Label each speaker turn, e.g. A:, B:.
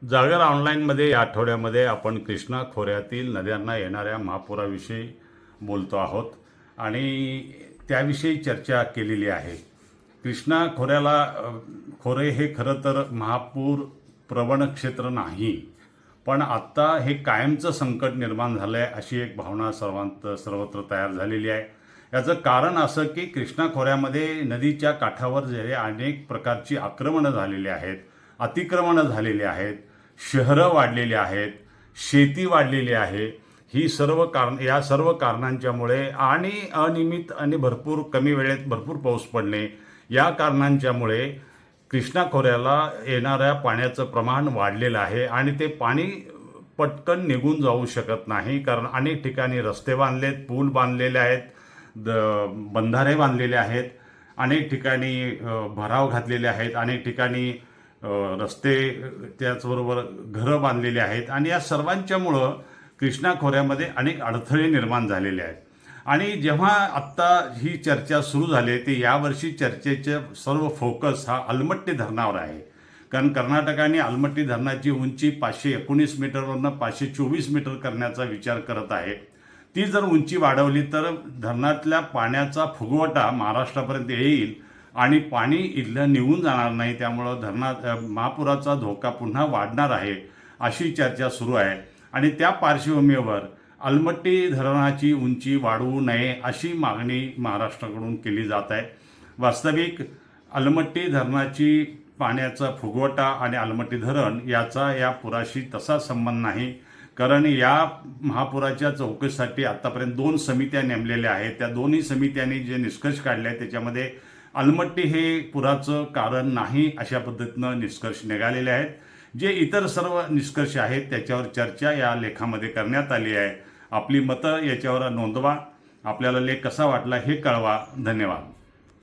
A: जागर ऑनलाईनमध्ये या आठवड्यामध्ये आपण कृष्णा खोऱ्यातील नद्यांना येणाऱ्या महापुराविषयी बोलतो आहोत आणि त्याविषयी चर्चा केलेली आहे. कृष्णा खोरे हे खरं तर महापूर प्रवण क्षेत्र नाही, पण आत्ता हे कायमचं संकट निर्माण झालं आहे अशी एक भावना सर्वत्र तयार झालेली आहे. याचं कारण असं की कृष्णा खोऱ्यामध्ये नदीच्या काठावर जे अनेक प्रकारची आक्रमणं झालेली आहेत, अतिक्रमणं झालेली आहेत, शहरं वाढलेली आहेत, शेती वाढलेली आहे. या सर्व कारणांच्यामुळे आणि अनियमित आणि भरपूर कमी वेळेत भरपूर पाऊस पडणे या कारणांच्यामुळे कृष्णा खोऱ्याला येणाऱ्या पाण्याचं प्रमाण वाढलेलं आहे आणि ते पाणी पटकन निघून जाऊ शकत नाही. कारण अनेक ठिकाणी रस्ते बांधलेत, पूल बांधलेले आहेत, बंधारे बांधलेले आहेत, अनेक ठिकाणी भराव घातलेले आहेत, अनेक ठिकाणी रस्ते त्याचबरोबर घरं बांधलेली आहेत आणि या सर्वांच्यामुळं कृष्णा खोऱ्यामध्ये अनेक अडथळे निर्माण झालेले आहेत. आणि जेव्हा आत्ता ही चर्चा सुरू झाली ते यावर्षी चर्चेचे सर्व फोकस हा अलमट्टी धरणावर आहे. कारण कर्नाटकाने अलमट्टी धरणाची उंची 519 मीटरवरनं 524 मीटर करण्याचा विचार करत आहे. ती जर उंची वाढवली तर धरणातल्या पाण्याचा फुगवटा महाराष्ट्रापर्यंत येईल आणि पाणी इथलं निघून जाणार नाही. त्यामुळं महापुराचा धोका पुन्हा वाढणार आहे अशी चर्चा सुरू आहे. आणि त्या पार्श्वभूमीवर अलमट्टी धरणाची उंची वाढवू नये अशी मागणी महाराष्ट्राकडून केली जात आहे. वास्तविक अलमट्टी धरणाची पाण्याचा फुगवटा आणि अलमट्टी धरण याचा या पुराशी तसा संबंध नाही. कारण या महापुराच्या चौकशीसाठी आत्तापर्यंत 2 समित्या नेमलेल्या आहेत. त्या दोन्ही समित्यांनी जे निष्कर्ष काढले आहेत त्याच्यामध्ये अलमट्टी हे पुराचं कारण नाही अशा पद्धतीनं निष्कर्ष निघालेले आहेत. जे इतर सर्व निष्कर्ष आहेत त्याच्यावर चर्चा या लेखामध्ये करण्यात आली आहे. आपली मतं याच्यावर नोंदवा. आपल्याला लेख कसा वाटला हे कळवा. धन्यवाद.